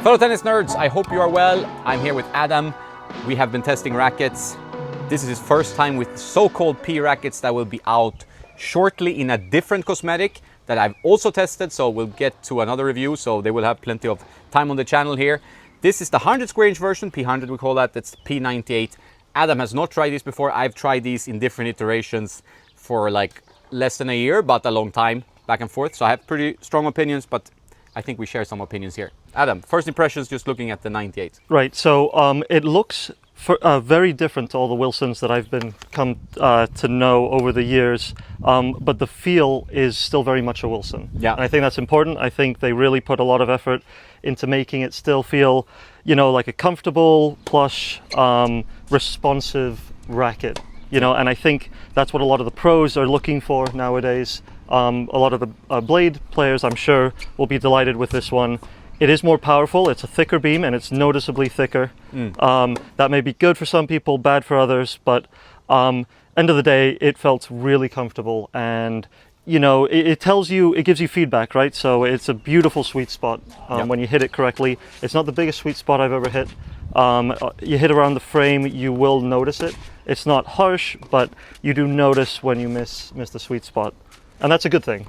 Fellow tennis nerds, I hope you are well. I'm here with Adam. We have been testing rackets. This is his first time with so-called P rackets that will be out shortly in a different cosmetic that I've also tested, so we'll get to another review, so they will have plenty of time on the channel here. This is the 100 square inch version, P100 we call that, that's P98. Adam has not tried these before. I've tried these in different iterations for like less than a year, but a long time, back and forth. So I have pretty strong opinions, but I think we share some opinions here. Adam, first impressions just looking at the 98. Right, so it looks very different to all the Wilsons that I've come to know over the years, but the feel is still very much a Wilson. Yeah. And I think that's important. I think they really put a lot of effort into making it still feel, you know, like a comfortable, plush, responsive racket. You know, and I think that's what a lot of the pros are looking for nowadays. A lot of the blade players, I'm sure, will be delighted with this one. It is more powerful, it's a thicker beam, and it's noticeably thicker. That may be good for some people, bad for others, but end of the day, it felt really comfortable. And, you know, it tells you, it gives you feedback, right? So it's a beautiful sweet spot when you hit it correctly. It's not the biggest sweet spot I've ever hit. You hit around the frame, you will notice it. It's not harsh, but you do notice when you miss the sweet spot. And that's a good thing.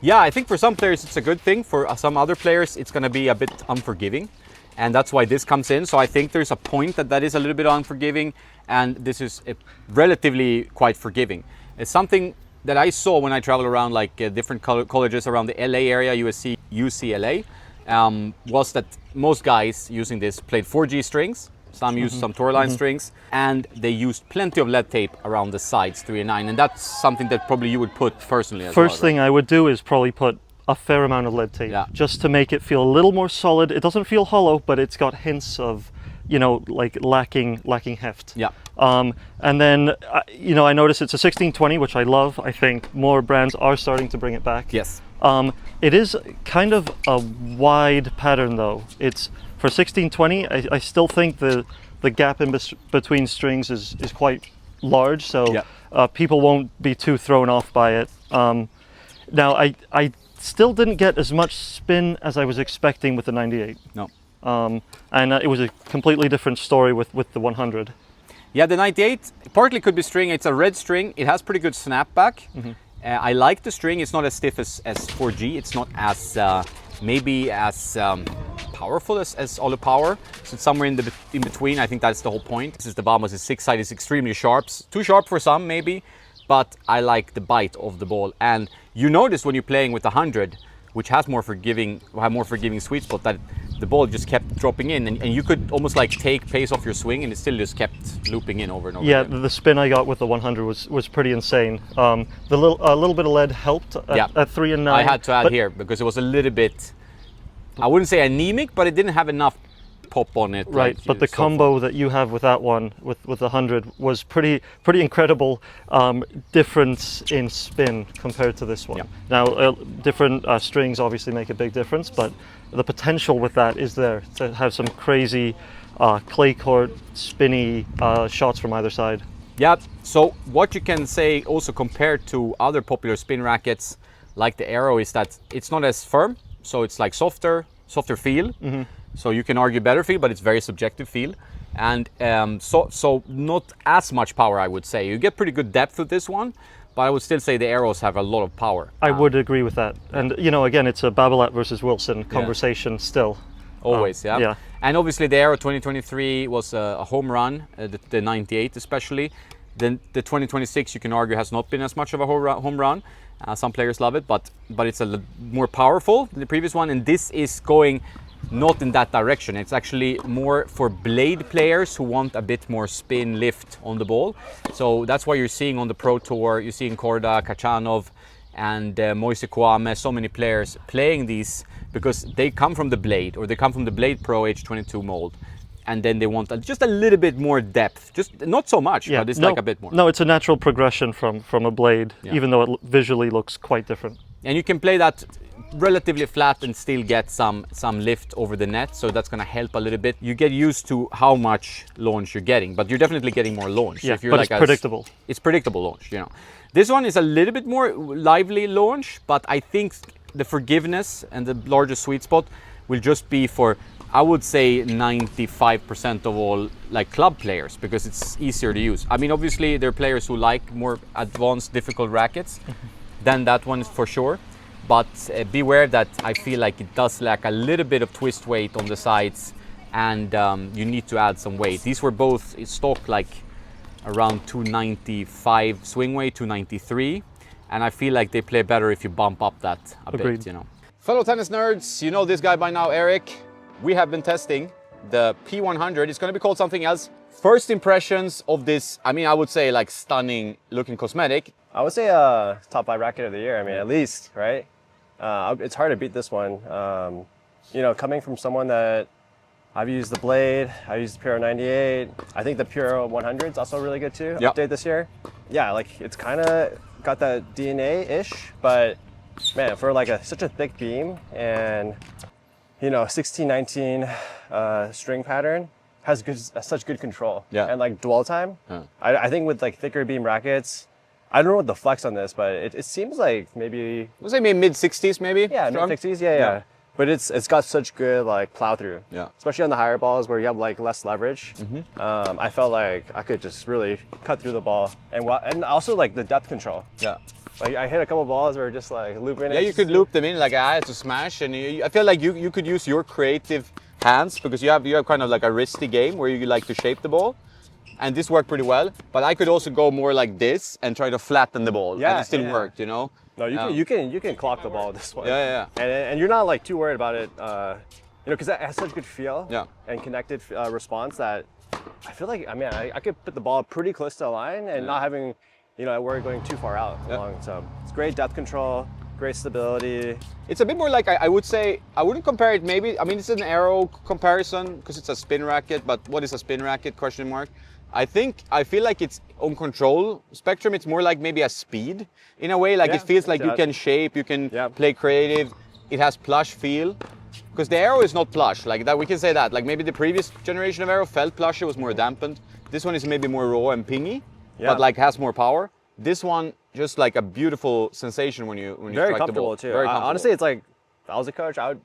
Yeah, I think for some players it's a good thing. For some other players it's going to be a bit unforgiving. And that's why this comes in. So I think there's a point that is a little bit unforgiving. And this is relatively quite forgiving. It's something that I saw when I travel around like different colleges around the LA area, USC, UCLA, was that most guys using this played 4G strings. Some used some Tourline strings, and they used plenty of lead tape around the sides, 3 and 9, and that's something that probably you would put personally as First well, thing I would do is probably put a fair amount of lead tape, just to make it feel a little more solid. It doesn't feel hollow, but it's got hints of, you know, like lacking heft. Yeah. And then, you know, I noticed it's a 1620, which I love. I think more brands are starting to bring it back. Yes. It is kind of a wide pattern though. It's for 1620, I still think the gap in between strings is quite large, so people won't be too thrown off by it. Now, I still didn't get as much spin as I was expecting with the 98. No. And it was a completely different story with the 100. Yeah, the 98 partly could be string. It's a red string. It has pretty good snapback. I like the string. It's not as stiff as 4G. It's not as maybe as powerful as Olive Power. So it's somewhere in between. I think that's the whole point. This is the Bahamas. It's 6 side is extremely sharp. Too sharp for some maybe, but I like the bite of the ball. And you notice when you're playing with the 100, which has more forgiving sweet spot, that the ball just kept dropping in, and you could almost like take pace off your swing, and it still just kept looping in over and over. Yeah, again. the spin I got with the 100 was pretty insane. A little bit of lead helped at 3 and 9. I had to add here because it was a little bit, I wouldn't say anemic, but it didn't have enough pop on it. Right, like but the combo that you have with that one, with the 100, was pretty incredible difference in spin compared to this one. Yeah. Now, different strings obviously make a big difference, but the potential with that is there to have some crazy clay court, spinny shots from either side. Yeah, so what you can say also compared to other popular spin rackets like the Aero is that it's not as firm, so it's like softer feel. So you can argue better feel, but it's very subjective feel. And so not as much power, I would say. You get pretty good depth with this one, but I would still say the Aeros have a lot of power. I would agree with that. And, you know, again, it's a Babolat versus Wilson conversation still. Always, yeah. And obviously the Aero 2023 was a home run, the 98 especially. Then the 2026, you can argue, has not been as much of a home run. Some players love it, but it's a more powerful than the previous one. And this is going not in that direction. It's actually more for blade players who want a bit more spin lift on the ball. So that's why you're seeing on the Pro Tour, you're seeing Korda, Kachanov, and Moise Kouame, so many players playing these because they come from the Blade, or they come from the Blade Pro H22 mold. And then they want just a little bit more depth, just not so much, but it's like a bit more. No, it's a natural progression from a blade, even though it visually looks quite different. And you can play that relatively flat and still get some lift over the net, so that's going to help a little bit. You get used to how much launch you're getting, but you're definitely getting more launch. Yeah, if you're but like it's predictable. It's predictable launch, you know. This one is a little bit more lively launch, but I think the forgiveness and the larger sweet spot will just be for I would say 95% of all like club players, because it's easier to use. I mean, obviously there are players who like more advanced, difficult rackets, then that one is for sure. But beware that I feel like it does lack a little bit of twist weight on the sides, and you need to add some weight. These were both stock like around 295 swing weight, 293, and I feel like they play better if you bump up that a bit, you know. Fellow tennis nerds, you know this guy by now, Eric. We have been testing the P100. It's going to be called something else. First impressions of this, I mean, I would say like stunning looking cosmetic. I would say top 5 racket of the year. I mean, at least, right? It's hard to beat this one. You know, coming from someone that I've used the Blade, I used the P98. I think the P100 is also really good too. Yep. Update this year. Yeah, like it's kind of got that DNA-ish, but man, for like such a thick beam and you know, 16-19 string pattern has such good control. Yeah. And like dwell time. I think with like thicker beam rackets, I don't know what the flex on this, but it seems like maybe Let's say maybe mid-60s maybe? yeah, mid-60s, yeah. But it's got such good like plow through. Yeah. Especially on the higher balls where you have like less leverage. I felt like I could just really cut through the ball, and also like the depth control. Yeah. Like I hit a couple balls where just like looping. Yeah, you could loop them in like I had to smash, and I feel like you could use your creative hands, because you have kind of like a wristy game where you like to shape the ball, and this worked pretty well. But I could also go more like this and try to flatten the ball, and it still worked, you know. No, you can clock the ball with this one. Yeah. And you're not like too worried about it, you know, because it has such good feel and connected response that I feel like I could put the ball pretty close to the line and not having, you know, worry going too far out along. So it's great depth control, great stability. It's a bit more like I would say, I wouldn't compare it maybe, I mean it's an Aero comparison because it's a spin racket, but what is a spin racket, question mark? I feel like it's on control spectrum, it's more like maybe a speed in a way, like it feels like you can shape, you can play creative, it has plush feel. Because the Aero is not plush, like that we can say that. Like maybe the previous generation of Aero felt plush, it was more dampened. This one is maybe more raw and pingy, but like has more power. This one just like a beautiful sensation when you very strike the ball. Too. Very comfortable. Honestly, it's like if I was a coach, I would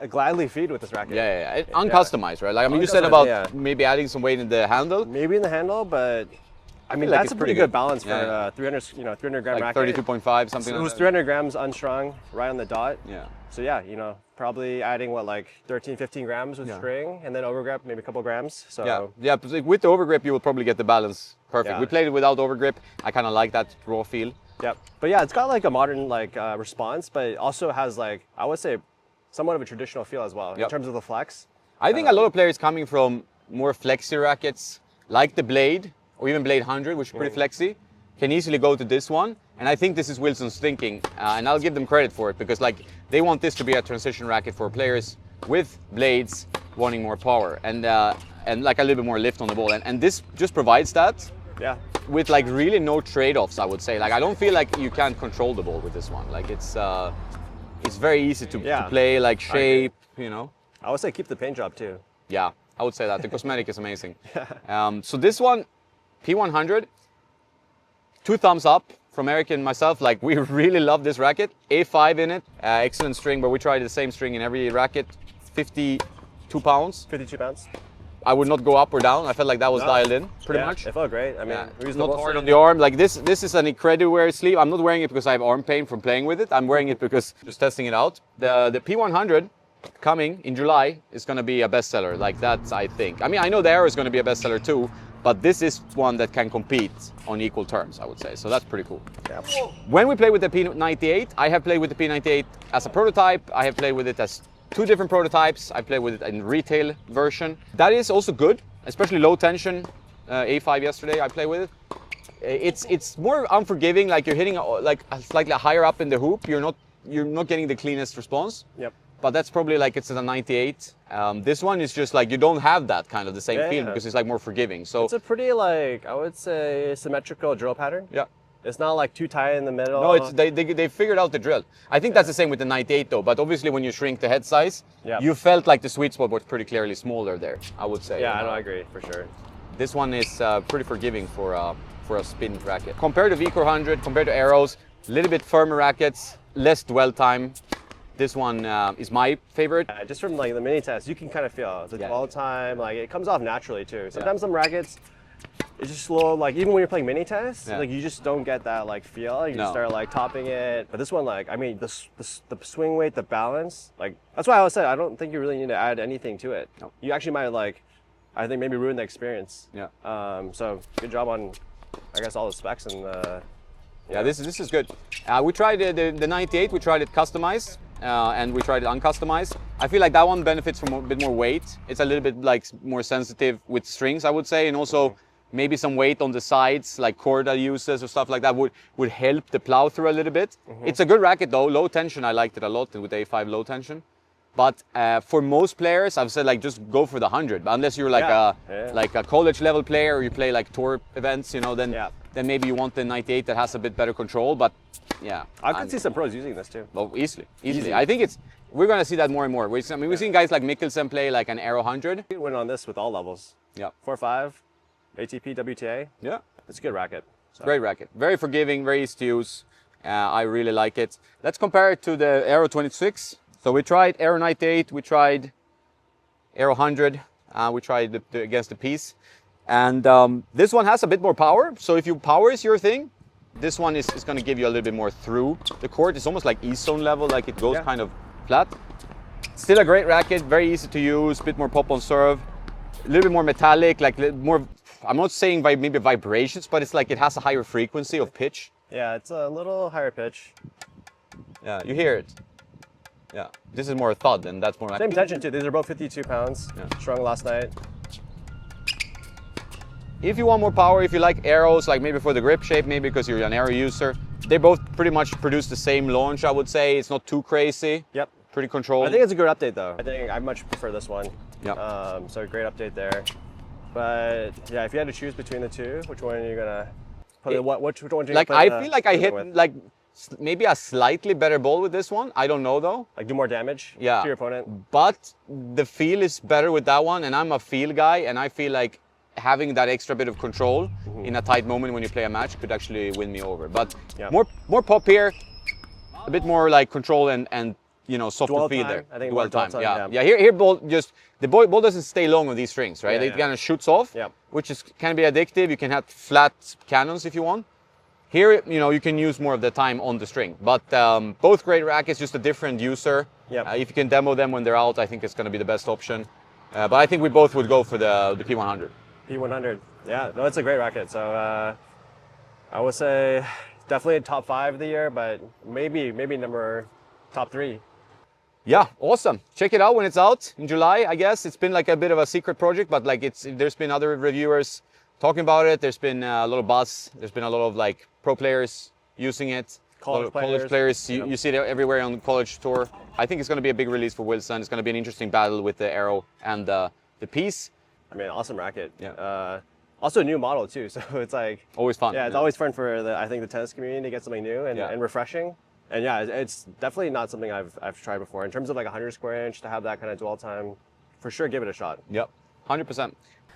gladly feed with this racket. Yeah. Uncustomized, right? Like I mean, you said about maybe adding some weight in the handle. Maybe in the handle, but I mean that's a pretty good balance for 300 gram like racket. 32.5, something. So it was 300 grams unstrung, right on the dot. Yeah. So yeah, you know, probably adding what like 13, 15 grams with string, and then overgrip maybe a couple grams. So yeah. But with the overgrip, you will probably get the balance perfect. Yeah. We played it without overgrip. I kind of like that raw feel. Yep. But yeah, it's got like a modern like response, but it also has like I would say somewhat of a traditional feel as well in terms of the flex. I think a lot of players coming from more flexy rackets, like the Blade or even Blade 100, which is pretty flexy, can easily go to this one. And I think this is Wilson's thinking, and I'll give them credit for it, because like they want this to be a transition racket for players with blades wanting more power and like a little bit more lift on the ball. And this just provides that. Yeah. With like really no trade-offs, I would say. Like I don't feel like you can't control the ball with this one. Like it's very easy to play, like shape, you know. I would say keep the paint job too. Yeah, I would say that. The cosmetic is amazing. So this one, P100, 2 thumbs up from Eric and myself. Like we really love this racket. A5 in it, excellent string, but we tried the same string in every racket. 52 pounds. 52 pounds. I would not go up or down. I felt like that was dialed in pretty much. It felt great. I mean, it's not hard on the arm. Like this is an incredible wear sleeve. I'm not wearing it because I have arm pain from playing with it. I'm wearing it because just testing it out. The P100 coming in July is going to be a bestseller. Like that, I think. I mean, I know the Aero is going to be a bestseller too, but this is one that can compete on equal terms, I would say. So that's pretty cool. Yeah. When we play with the P98, I have played with the P98 as a prototype. I have played with it as 2 different prototypes. I played with it in retail version. That is also good, especially low tension. A5 yesterday, I played with it. It's more unforgiving. Like you're hitting like slightly higher up in the hoop. You're not getting the cleanest response. Yep. But that's probably like it's a 98. This one is just like you don't have that kind of the same feel because it's like more forgiving. So it's a pretty like I would say symmetrical drill pattern. Yeah. It's not like too tight in the middle. No, it's they figured out the drill. I think that's the same with the 98 though. But obviously when you shrink the head size, you felt like the sweet spot was pretty clearly smaller there, I would say. Yeah, I agree for sure. This one is pretty forgiving for a spin racket. Compared to V-Core 100, compared to Aeros, a little bit firmer rackets, less dwell time. This one is my favorite. Just from like the mini test, you can kind of feel the dwell time. Like it comes off naturally too. Sometimes some rackets, it's just slow. Like even when you're playing mini tennis, like you just don't get that like feel. You just start like topping it. But this one, like I mean, the swing weight, the balance, like that's why I always said I don't think you really need to add anything to it. No. You actually might like, I think maybe ruin the experience. Yeah. So good job on, I guess all the specs and. Yeah, this is good. We tried the 98. We tried it customized. And we tried it uncustomized. I feel like that one benefits from a bit more weight. It's a little bit like more sensitive with strings, I would say, and also maybe some weight on the sides, like Corda uses or stuff like that would help the plow through a little bit. It's a good racket though, low tension. I liked it a lot with A5 low tension. But for most players, I've said like just go for the 100. But unless you're like a college level player or you play like tour events, you know, then maybe you want the 98 that has a bit better control. But yeah, I could see some pros using this too. Well, easily. I think we're going to see that more and more. We've seen guys like Mikkelsen play like an Aero 100. You win on this with all levels. Yeah. 4-5, ATP, WTA. Yeah. It's a good racket. So. Great racket. Very forgiving, very easy to use. I really like it. Let's compare it to the Aero 26. So we tried Aero 98, we tried Aero 100, we tried against the piece. And this one has a bit more power. So if power is your thing, this one is going to give you a little bit more through the court. It's almost like E-zone level, like it goes kind of flat. Still a great racket, very easy to use, a bit more pop on serve, a little bit more metallic, like more, I'm not saying maybe vibrations, but it's like it has a higher frequency of pitch. Yeah, it's a little higher pitch. Yeah, you hear it. Yeah, this is more thud and that's more like... Same tension too, these are both 52 pounds, strung last night. If you want more power, if you like arrows, like maybe for the grip shape, maybe because you're an Aero user, they both pretty much produce the same launch, I would say. It's not too crazy. Yep. Pretty controlled. I think it's a good update though. I think I much prefer this one. Yep. So great update there. But yeah, if you had to choose between the two, which one are you gonna put? Which one do you like? put I feel like I hit like maybe a slightly better ball with this one. I don't know though. Like do more damage to your opponent. But the feel is better with that one, and I'm a feel guy, and I feel like having that extra bit of control in a tight moment when you play a match could actually win me over. But more pop here, a bit more like control and you know, softer dwell feel time. there. I think dwell time. Yeah. Here ball just the ball doesn't stay long on these strings, right? It kind of shoots off, which can be addictive. You can have flat cannons if you want. Here, you know, you can use more of the time on the string. But both great rackets, just a different user. If you can demo them when they're out, I think it's going to be the best option. But I think we both would go for the P100. P100, yeah, no, it's a great racket. So I would say definitely a top 5 of the year, but maybe top 3. Yeah, awesome. Check it out when it's out in July, I guess. It's been like a bit of a secret project, but like there's been other reviewers talking about it. There's been a lot of buzz. There's been a lot of like pro players using it. College players. You see it everywhere on the college tour. I think it's going to be a big release for Wilson. It's going to be an interesting battle with the Aero and the piece. I mean, awesome racket. Yeah. Also a new model too, so it's like always fun. Yeah, it's always fun for I think the tennis community to get something new and refreshing. And yeah, it's definitely not something I've tried before. In terms of like 100 square inch to have that kind of dwell time, for sure, give it a shot. Yep, 100%.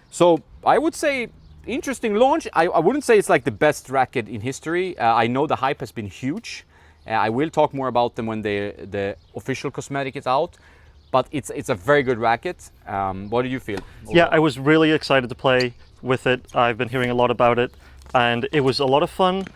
So I would say interesting launch. I wouldn't say it's like the best racket in history. I know the hype has been huge. I will talk more about them when the official cosmetic is out. But it's a very good racket. What do you feel? Yeah, I was really excited to play with it. I've been hearing a lot about it, and it was a lot of fun.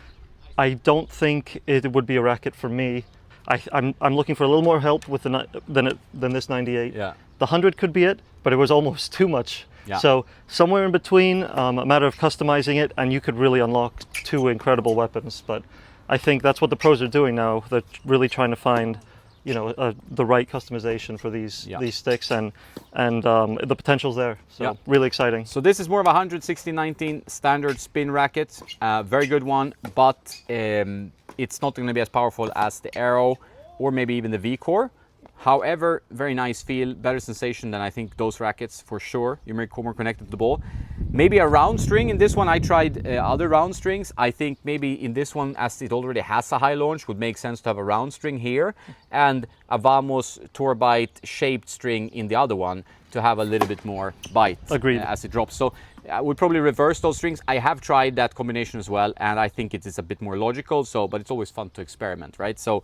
I don't think it would be a racket for me. I'm looking for a little more help with than this 98. Yeah. The 100 could be it, but it was almost too much. Yeah. So somewhere in between, a matter of customizing it, and you could really unlock 2 incredible weapons. But I think that's what the pros are doing now. They're really trying to find, you know, the right customization for these sticks, and the potential's there. So really exciting. So this is more of a 116-19 standard spin racket. Very good one, but it's not going to be as powerful as the Aero or maybe even the V-Core. However, very nice feel, better sensation than I think those rackets for sure. You're more connected to the ball. Maybe a round string in this one. I tried other round strings. I think maybe in this one, as it already has a high launch, would make sense to have a round string here and a Vamos Tour Bite shaped string in the other one to have a little bit more bite. Agreed. As it drops. So I would probably reverse those strings. I have tried that combination as well, and I think it is a bit more logical. So, but it's always fun to experiment, right? So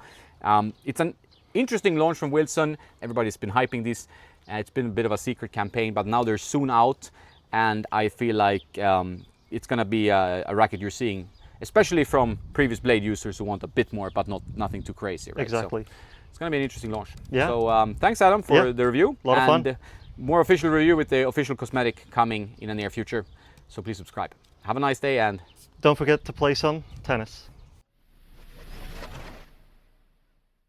it's an interesting launch from Wilson. Everybody's been hyping this. It's been a bit of a secret campaign, but now they're soon out, and I feel like it's going to be a racket you're seeing, especially from previous blade users who want a bit more, but nothing too crazy, right? Exactly. So it's going to be an interesting launch. Yeah. So thanks, Adam, for the review. A lot of fun. More official review with the official cosmetic coming in the near future. So please subscribe. Have a nice day, and don't forget to play some tennis.